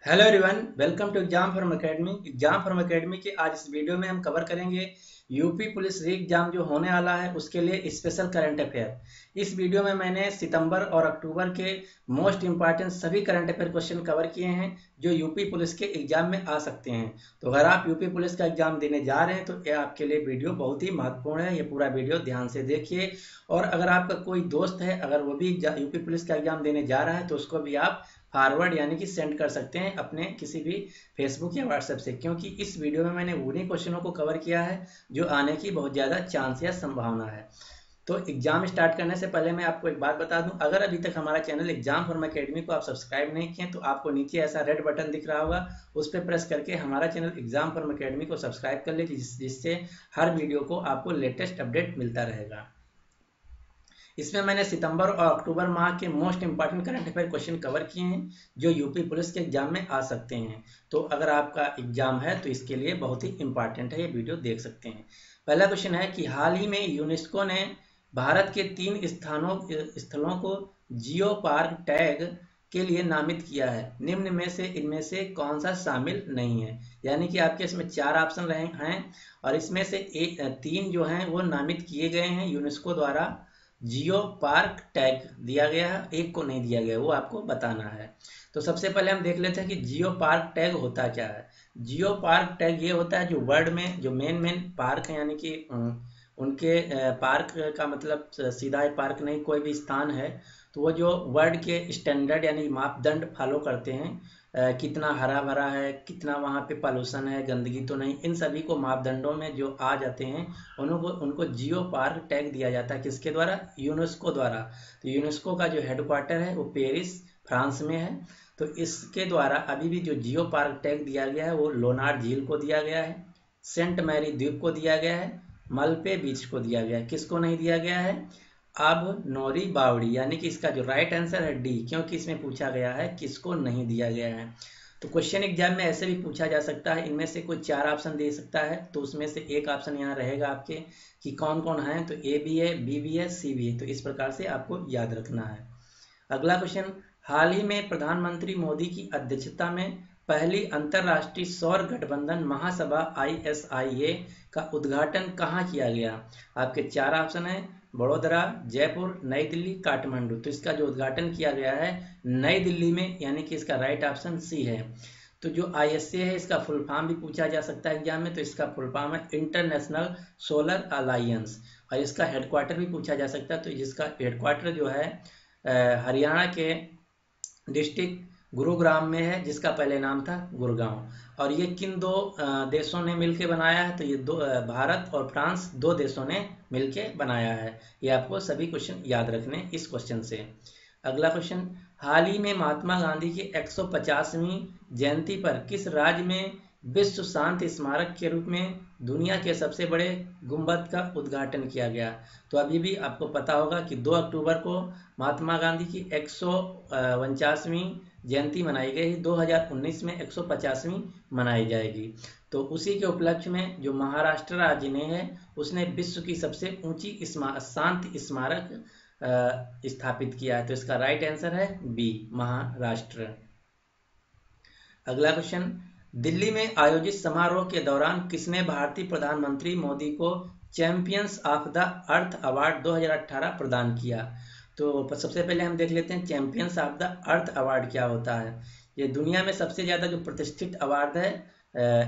Hello everyone, welcome to exam form academy. Exam form academy के आज इस video में हम कवर करेंगे यूपी पुलिस री एग्जाम जो होने वाला है उसके लिए स्पेशल करंट अफेयर। इस वीडियो में मैंने सितंबर और अक्टूबर के मोस्ट इंपॉर्टेंट सभी करंट अफेयर क्वेश्चन कवर किए हैं जो यूपी पुलिस के एग्जाम में आ सकते हैं। तो अगर आप यूपी पुलिस का एग्जाम देने जा रहे हैं तो ये आपके लिए वीडियो बहुत ही महत्वपूर्ण है। ये पूरा वीडियो ध्यान से देखिए। और अगर आपका कोई दोस्त है, अगर वो भी यूपी पुलिस का एग्जाम देने जा रहा है तो उसको भी आप फॉरवर्ड यानी कि सेंड कर सकते हैं अपने किसी भी फेसबुक या व्हाट्सएप से, क्योंकि इस वीडियो में मैंने उन्हीं क्वेश्चनों को कवर किया है जो आने की बहुत ज़्यादा चांस या संभावना है। तो एग्जाम स्टार्ट करने से पहले मैं आपको एक बात बता दूं, अगर अभी तक हमारा चैनल एग्जाम फॉर्म एकेडमी को आप सब्सक्राइब नहीं किए तो आपको नीचे ऐसा रेड बटन दिख रहा होगा, उस पर प्रेस करके हमारा चैनल एग्जाम फॉर्म एकेडमी को सब्सक्राइब कर लीजिए, जिससे हर वीडियो को आपको लेटेस्ट अपडेट मिलता रहेगा। इसमें मैंने सितंबर और अक्टूबर माह के most important current affair question cover किए हैं जो यूपी पुलिस के एग्जाम में आ सकते हैं। तो अगर आपका एग्जाम है तो इसके लिए बहुत ही इंपॉर्टेंट है, ये वीडियो देख सकते हैं। पहला क्वेश्चन है कि हाल ही में यूनेस्को ने भारत के 3 स्थलों को जियो पार्क टैग के लिए नामित किया है। निम्न में से इनमें से कौन सा शामिल नहीं है? यानी कि आपके इसमें 4 ऑप्शन रहे हैं और इसमें से 3 जो हैं वो नामित किए गए हैं यूनेस्को द्वारा। जियो पार्क टैग दिया गया है, एक को नहीं दिया गया, वो आपको बताना है। तो सबसे पहले हम देख लेते हैं कि जियो पार्क टैग होता क्या है। जियो पार्क टैग ये होता है जो वर्ल्ड में जो मेन पार्क है, यानी कि उनके पार्क का मतलब सीधा पार्क नहीं, कोई भी स्थान है तो वो जो वर्ल्ड के स्टैंडर्ड यानी मापदंड फॉलो करते हैं, कितना हरा भरा है, कितना वहाँ पे पॉल्यूशन है, गंदगी तो नहीं, इन सभी को मापदंडों में जो आ जाते हैं उनको उनको जियो पार्क टैग दिया जाता है। किसके द्वारा? यूनेस्को द्वारा। तो यूनेस्को का जो हेडक्वार्टर है वो पेरिस फ्रांस में है। तो इसके द्वारा अभी भी जो जियो पार्क टैग दिया गया है वो लोनार झील को दिया गया है, सेंट मैरी द्वीप को दिया गया है, मल्पे बीच को दिया गया है। किसको नहीं दिया गया है? अब नौरी बावड़ी, यानी कि इसका जो राइट आंसर है डी, क्योंकि इसमें पूछा गया है किसको नहीं दिया गया है। तो क्वेश्चन एग्जाम में ऐसे भी पूछा जा सकता है, इनमें से कोई 4 ऑप्शन दे सकता है तो उसमें से एक ऑप्शन यहाँ रहेगा आपके कि कौन कौन है, तो ए भी है, बी भी है, सी भी है। तो इस प्रकार से आपको याद रखना है। अगला क्वेश्चन, हाल ही में प्रधानमंत्री मोदी की अध्यक्षता में पहली अंतर्राष्ट्रीय सौर गठबंधन महासभा ISIA का उद्घाटन कहाँ किया गया? आपके 4 ऑप्शन है, बड़ोदरा, जयपुर, नई दिल्ली, काठमांडू। तो इसका जो उद्घाटन किया गया है नई दिल्ली में, यानी कि इसका राइट ऑप्शन सी है। तो जो ISA है इसका फुल फॉर्म भी पूछा जा सकता है एग्जाम में, तो इसका फुल फॉर्म है इंटरनेशनल सोलर अलायंस, और इसका हेडक्वार्टर भी पूछा जा सकता है। तो जिसका हेडक्वार्टर जो है हरियाणा के डिस्ट्रिक्ट गुरुग्राम में है, जिसका पहले नाम था गुड़गांव। और ये किन 2 देशों ने मिलकर बनाया है? तो ये भारत और फ्रांस 2 देशों ने मिलकर बनाया है। ये आपको सभी क्वेश्चन याद रखने इस क्वेश्चन से। अगला क्वेश्चन, हाल ही में महात्मा गांधी की 150वीं जयंती पर किस राज्य में विश्व शांति स्मारक के रूप में दुनिया के सबसे बड़े गुंबद का उद्घाटन किया गया? तो अभी भी आपको पता होगा कि 2 अक्टूबर को महात्मा गांधी की 149वीं जयंती मनाई गई, 2019 में 150वीं मनाई जाएगी। तो उसी के उपलक्ष्य में जो महाराष्ट्र राज्य ने है उसने विश्व की सबसे ऊंची शांति स्मारक स्थापित किया है। तो इसका राइट आंसर है बी, महाराष्ट्र। अगला क्वेश्चन, दिल्ली में आयोजित समारोह के दौरान किसने भारतीय प्रधानमंत्री मोदी को champions of the earth award 2018 प्रदान किया? तो सबसे पहले हम देख लेते हैं champions of the earth award क्या होता है। ये दुनिया में सबसे ज़्यादा जो प्रतिष्ठित अवार्ड है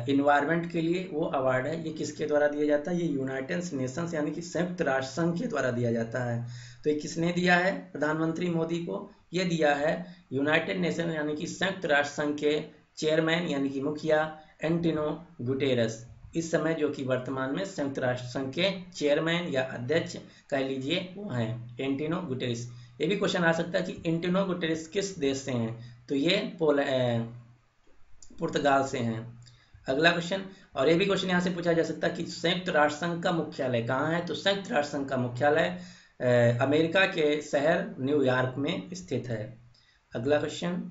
इन्वायरमेंट के लिए, वो अवार्ड है। ये किसके द्वारा दिया जाता है? ये यूनाइटेड नेशंस यानी कि संयुक्त राष्ट्र संघ के द्वारा दिया जाता है। तो ये किसने दिया है प्रधानमंत्री मोदी को? ये दिया है यूनाइटेड नेशन यानी कि संयुक्त राष्ट्र संघ के चेयरमैन यानी कि मुखिया एंटोनियो गुटेरेस, इस समय जो कि वर्तमान में संयुक्त राष्ट्र संघ के चेयरमैन या अध्यक्ष कह लीजिए वो हैं एंटोनियो गुटेरेस। ये भी क्वेश्चन आ सकता है कि एंटोनियो गुटेरेस किस देश से हैं? तो ये पुर्तगाल से हैं। अगला क्वेश्चन, और ये भी क्वेश्चन यहाँ से पूछा जा सकता है कि संयुक्त राष्ट्र संघ का मुख्यालय कहाँ है? तो संयुक्त राष्ट्र संघ का मुख्यालय अमेरिका के शहर न्यूयॉर्क में स्थित है। अगला क्वेश्चन,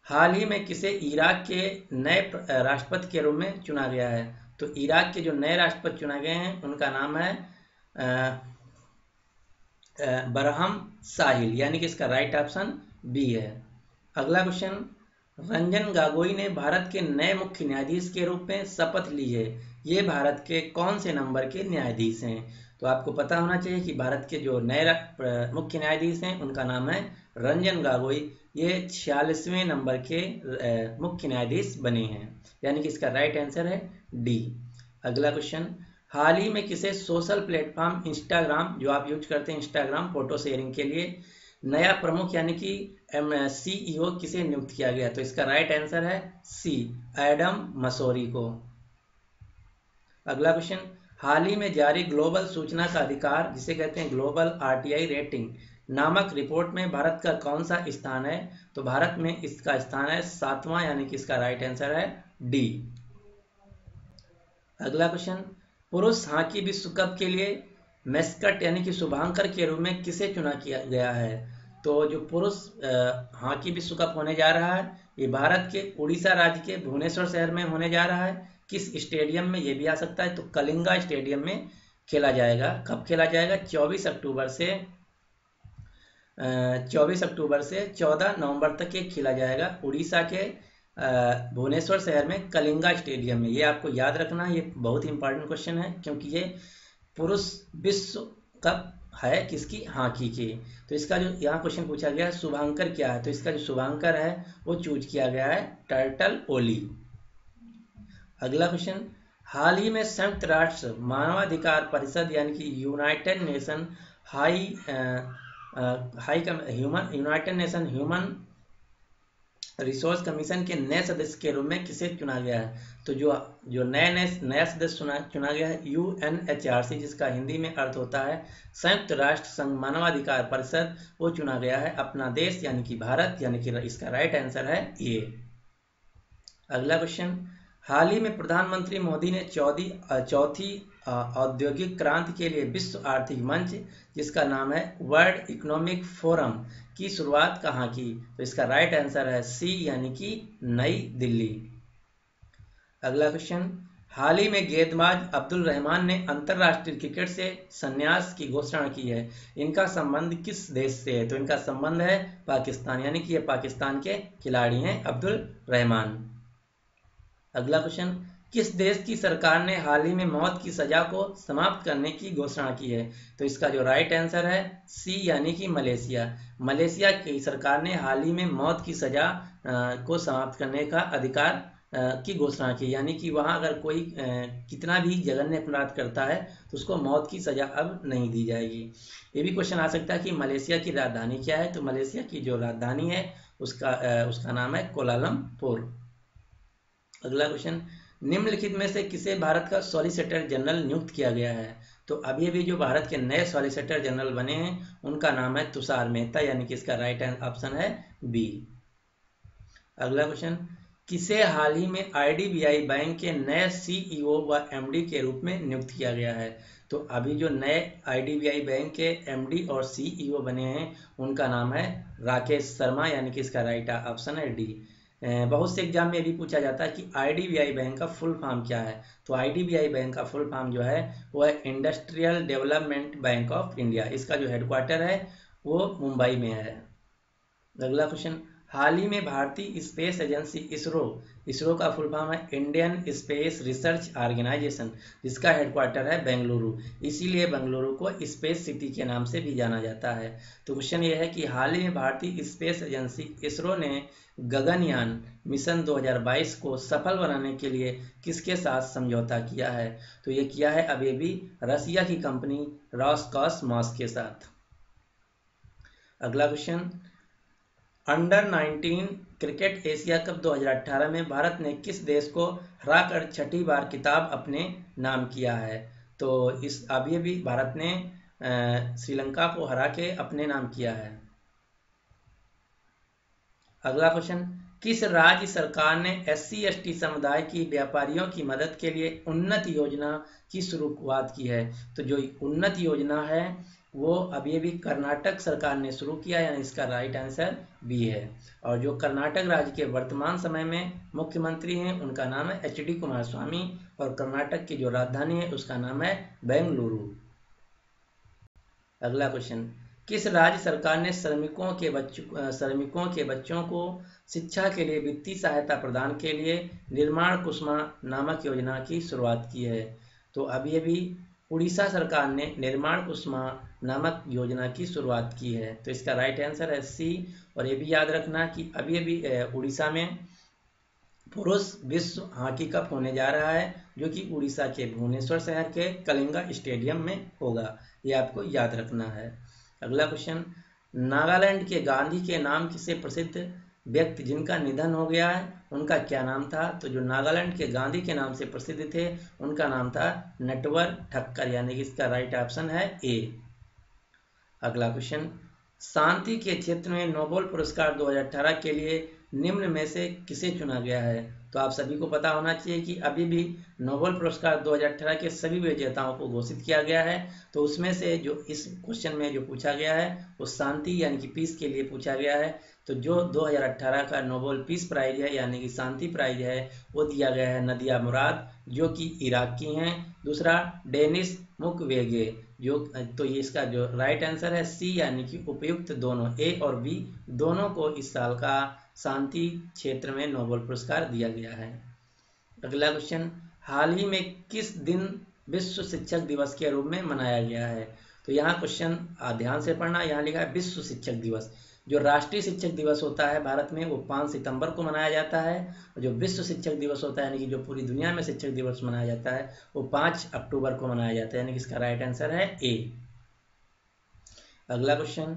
हाल ही में किसे इराक के नए राष्ट्रपति के रूप में चुना गया है? तो इराक के जो नए राष्ट्रपति चुना गए हैं उनका नाम है बरहम साहिल, यानी कि इसका राइट ऑप्शन बी है। अगला क्वेश्चन, रंजन गोगोई ने भारत के नए मुख्य न्यायाधीश के रूप में शपथ ली है। ये भारत के कौन से नंबर के न्यायाधीश हैं? तो आपको पता होना चाहिए कि भारत के जो नए मुख्य न्यायाधीश हैं उनका नाम है रंजन गोगोई। ये 46वें नंबर के मुख्य न्यायाधीश बने हैं, यानी कि इसका राइट आंसर है डी। अगला क्वेश्चन, हाल ही में किसे सोशल प्लेटफॉर्म इंस्टाग्राम, जो आप यूज करते हैं इंस्टाग्राम फोटो शेयरिंग के लिए, नया प्रमुख यानी कि CEO किसे नियुक्त किया गया? तो इसका राइट आंसर है सी, एडम मसूरी को। अगला क्वेश्चन, हाल ही में जारी ग्लोबल सूचना का अधिकार, जिसे कहते हैं ग्लोबल RTI रेटिंग नामक रिपोर्ट में भारत का कौन सा स्थान है? तो भारत में इसका स्थान है 7वां, यानी कि इसका राइट आंसर है डी। अगला क्वेश्चन, पुरुष हॉकी विश्व कप के लिए मैस्कट यानी कि शुभांकर के रूप में किसे चुना किया गया है? तो जो पुरुष हॉकी विश्व कप होने जा रहा है ये भारत के उड़ीसा राज्य के भुवनेश्वर शहर में होने जा रहा है। किस स्टेडियम में? ये भी आ सकता है, तो कलिंगा स्टेडियम में खेला जाएगा। कब खेला जाएगा? 24 अक्टूबर से 14 नवंबर तक ये खेला जाएगा उड़ीसा के भुवनेश्वर शहर में कलिंगा स्टेडियम में। ये आपको याद रखना है, ये बहुत इंपॉर्टेंट क्वेश्चन है, क्योंकि ये पुरुष विश्व कप है किसकी? हॉकी की। तो इसका जो यहाँ क्वेश्चन पूछा गया है शुभांकर क्या है, तो इसका जो शुभांकर है वो चूज किया गया है टर्टल ओली। अगला क्वेश्चन, हाल ही में संयुक्त राष्ट्र मानवाधिकार परिषद यानी कि United nation human resource commission के नए सदस्य के रूप में किसे चुना गया है? तो जो नया सदस्य चुना गया है UNHRC, जिसका हिंदी में अर्थ होता है संयुक्त राष्ट्र संघ मानवाधिकार परिषद, वो चुना गया है अपना देश यानी कि भारत, यानी कि इसका राइट आंसर है ए। अगला क्वेश्चन, हाल ही में प्रधानमंत्री मोदी ने चौथी औद्योगिक क्रांति के लिए विश्व आर्थिक मंच, जिसका नाम है वर्ल्ड इकोनॉमिक फोरम, की शुरुआत कहाँ की? तो इसका राइट आंसर है सी, यानी कि नई दिल्ली। अगला क्वेश्चन, हाल ही में गेंदबाज अब्दुल रहमान ने अंतरराष्ट्रीय क्रिकेट से संन्यास की घोषणा की है। इनका संबंध किस देश से है? तो इनका संबंध है पाकिस्तान, यानी कि ये पाकिस्तान के खिलाड़ी हैं अब्दुल रहमान। अगला क्वेश्चन, किस देश की सरकार ने हाल ही में मौत की सजा को समाप्त करने की घोषणा की है? तो इसका जो राइट आंसर है सी, यानी कि मलेशिया। मलेशिया की सरकार ने हाल ही में मौत की सजा को समाप्त करने का अधिकार की घोषणा की, यानी कि वहां अगर कोई कितना भी जघन्य अपराध करता है तो उसको मौत की सजा अब नहीं दी जाएगी। ये भी क्वेश्चन आ सकता है कि मलेशिया की राजधानी क्या है? तो मलेशिया की जो राजधानी है उसका नाम है कोलालमपुर। अगला क्वेश्चन, निम्नलिखित में से किसे भारत का सॉलिसिटर जनरल नियुक्त किया गया है? तो अभी अभी जो भारत के नए सॉलिसिटर जनरल बने हैं उनका नाम है तुषार मेहता, यानी कि इसका राइट ऑप्शन है बी। अगला क्वेश्चन, किसे हाल ही में IDBI बैंक के नए CEO व MD के रूप में नियुक्त किया गया है? तो अभी जो नए IDBI बैंक के MD और CEO बने हैं उनका नाम है राकेश शर्मा, यानी कि इसका राइट ऑप्शन है डी। बहुत से एग्जाम में भी पूछा जाता है कि IDBI बैंक का फुल फॉर्म क्या है? तो IDBI बैंक का फुल फॉर्म जो है वो है industrial development bank of India. इसका जो हेडक्वार्टर है वो मुंबई में है। अगला क्वेश्चन, हाल ही में भारतीय स्पेस एजेंसी इसरो का फुल फॉर्म है इंडियन स्पेस रिसर्च ऑर्गेनाइजेशन, जिसका हेडक्वार्टर है बेंगलुरु। इसीलिए बेंगलुरु को स्पेस सिटी के नाम से भी जाना जाता है। तो क्वेश्चन ये है कि हाल ही में भारतीय स्पेस एजेंसी इसरो ने गगनयान मिशन 2022 को सफल बनाने के लिए किसके साथ समझौता किया है? तो ये किया है अभी रसिया की कंपनी रोसकॉसमॉस के साथ। अगला question, under 19 cricket Asia cup 2018 में भारत ने किस देश को हराकर छठी बार खिताब अपने नाम किया है? तो इस अभी भारत ने श्रीलंका को हरा के अपने नाम किया है। अगला क्वेश्चन, किस राज्य सरकार ने SC/ST समुदाय की व्यापारियों की मदद के लिए उन्नत योजना की शुरुआत की है? तो जो उन्नत योजना है वो अभी कर्नाटक सरकार ने शुरू किया, यानी इसका राइट आंसर बी है। और जो कर्नाटक राज्य के वर्तमान समय में मुख्यमंत्री हैं उनका नाम है HD कुमारस्वामी, और कर्नाटक की जो राजधानी है उसका नाम है बेंगलुरु। अगला क्वेश्चन, किस राज्य सरकार ने श्रमिकों के बच्चों को शिक्षा के लिए वित्तीय सहायता प्रदान के लिए निर्माण कुसुमा नामक योजना की शुरुआत की है? तो अभी अभी उड़ीसा सरकार ने निर्माण कुसुमा नामक योजना की शुरुआत की है। तो इसका राइट आंसर है सी। और ये भी याद रखना कि अभी अभी उड़ीसा में पुरुष विश्व हॉकी कप होने जा रहा है, जो कि उड़ीसा के भुवनेश्वर शहर के कलिंगा स्टेडियम में होगा। ये आपको याद रखना है। अगला क्वेश्चन, नागालैंड के गांधी के नाम से प्रसिद्ध व्यक्ति जिनका निधन हो गया है उनका क्या नाम था? तो जो नागालैंड के गांधी के नाम से प्रसिद्ध थे उनका नाम था नटवर ठक्कर, यानी कि इसका राइट ऑप्शन है ए। अगला क्वेश्चन, शांति के क्षेत्र में नोबेल पुरस्कार 2018 के लिए निम्न में से किसे चुना गया है? तो आप सभी को पता होना चाहिए कि अभी भी नोबेल पुरस्कार 2018 के सभी विजेताओं को घोषित किया गया है। तो उसमें से जो इस क्वेश्चन में जो पूछा गया है वो शांति यानी कि पीस के लिए पूछा गया है। तो जो 2018 का नोबेल पीस प्राइज है यानी कि शांति प्राइज है वो दिया गया है नदिया मुराद, जो कि इराक की हैं। दूसरा डेनिस मुक्वेगे, जो तो ये इसका जो राइट आंसर है सी, यानी कि उपयुक्त दोनों ए और बी दोनों को इस साल का शांति क्षेत्र में नोबेल पुरस्कार दिया गया है। अगला क्वेश्चन, हाल ही में किस दिन विश्व शिक्षक दिवस के रूप में मनाया गया है? तो यहाँ क्वेश्चन ध्यान से पढ़ना, यहाँ लिखा है विश्व शिक्षक दिवस। जो राष्ट्रीय शिक्षक दिवस होता है भारत में वो 5 सितंबर को मनाया जाता है, और जो विश्व शिक्षक दिवस होता है यानी कि जो पूरी दुनिया में शिक्षक दिवस मनाया जाता है वो 5 अक्टूबर को मनाया जाता है, यानी कि इसका राइट आंसर है ए। अगला क्वेश्चन,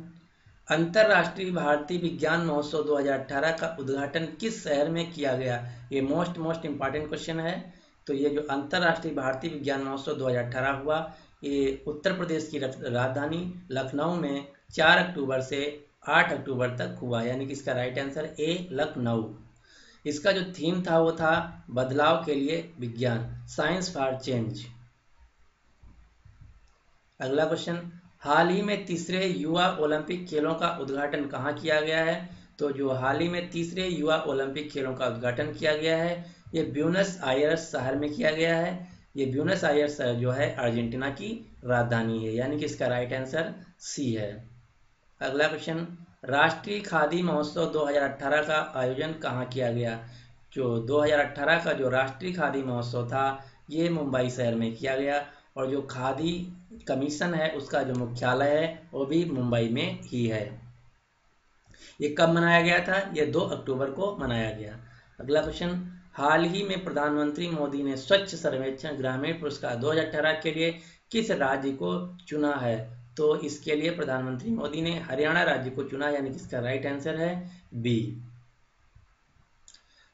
अंतरराष्ट्रीय भारतीय विज्ञान महोत्सव 2018 का उद्घाटन किस शहर में किया गया? ये मोस्ट इंपॉर्टेंट क्वेश्चन है। तो ये जो अंतरराष्ट्रीय भारतीय विज्ञान महोत्सव 2018 हुआ ये उत्तर प्रदेश की राजधानी लखनऊ में 4 अक्टूबर से 8 अक्टूबर तक हुआ, यानी कि इसका राइट आंसर ए लखनऊ। इसका जो थीम था वो था बदलाव के लिए विज्ञान, साइंस फॉर चेंज। अगला क्वेश्चन, हाल ही में तीसरे युवा ओलंपिक खेलों का उद्घाटन कहाँ किया गया है? तो जो हाल ही में तीसरे युवा ओलंपिक खेलों का उद्घाटन किया गया है ये ब्यूनस आयर्स शहर में किया गया है। ये ब्यूनस आयर्स जो है अर्जेंटीना की राजधानी है, यानी कि इसका राइट आंसर सी है। अगला क्वेश्चन, राष्ट्रीय खादी महोत्सव 2018 का आयोजन कहाँ किया गया? जो 2018 का जो राष्ट्रीय खादी महोत्सव था ये मुंबई शहर में किया गया, और जो खादी कमीशन है उसका जो मुख्यालय है वो भी मुंबई में ही है। ये कब मनाया गया था? ये 2 अक्टूबर को मनाया गया। अगला क्वेश्चन, हाल ही में प्रधानमंत्री मोदी ने स्वच्छ सर्वेक्षण ग्रामीण पुरस्कार 2018 के लिए किस राज्य को चुना है? तो इसके लिए प्रधानमंत्री मोदी ने हरियाणा राज्य को चुना, यानी कि इसका राइट आंसर है बी।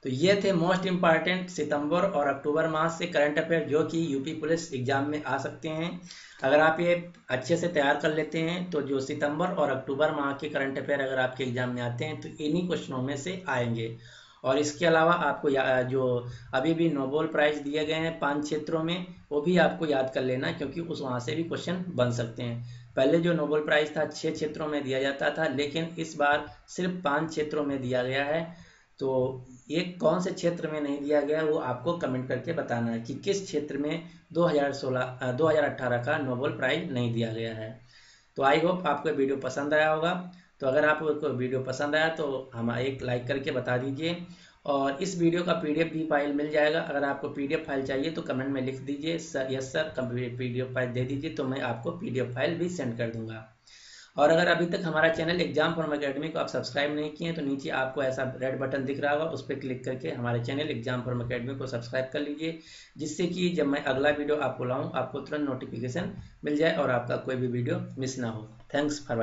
तो ये थे मोस्ट इंपॉर्टेंट सितंबर और अक्टूबर माह से करंट अफेयर जो कि यूपी पुलिस एग्जाम में आ सकते हैं। अगर आप ये अच्छे से तैयार कर लेते हैं तो जो सितंबर और अक्टूबर माह के करंट अफेयर अगर आपके एग्जाम में आते हैं तो इन्हीं क्वेश्चनों में से आएंगे। और इसके अलावा आपको जो अभी भी नोबेल प्राइज दिए गए हैं 5 क्षेत्रों में वो भी आपको याद कर लेना, क्योंकि उस वहाँ से भी क्वेश्चन बन सकते हैं। पहले जो नोबेल प्राइज था 6 क्षेत्रों में दिया जाता था, लेकिन इस बार सिर्फ 5 क्षेत्रों में दिया गया है। तो ये कौन से क्षेत्र में नहीं दिया गया वो आपको कमेंट करके बताना है कि किस क्षेत्र में 2018 का नोबेल प्राइज नहीं दिया गया है। तो आई होप आपको वीडियो पसंद आया होगा। तो अगर आपको वीडियो पसंद आया तो हम एक लाइक करके बता दीजिए, और इस वीडियो का पीडीएफ भी फाइल मिल जाएगा। अगर आपको पीडीएफ फाइल चाहिए तो कमेंट में लिख दीजिए sir yes sir PDF file दे दीजिए, तो मैं आपको पीडीएफ फाइल भी सेंड कर दूंगा। और अगर अभी तक हमारा चैनल एग्जाम फॉर्म एकेडमी को आप सब्सक्राइब नहीं किए तो नीचे आपको ऐसा रेड बटन दिख रहा होगा, उस पर क्लिक करके हमारे चैनल एग्जाम फॉर्म एकेडमी को सब्सक्राइब कर लीजिए, जिससे कि जब मैं अगला वीडियो आपको लाऊं आपको तुरंत नोटिफिकेशन मिल जाए और आपका कोई भी वीडियो मिस ना हो। Thanks for watching.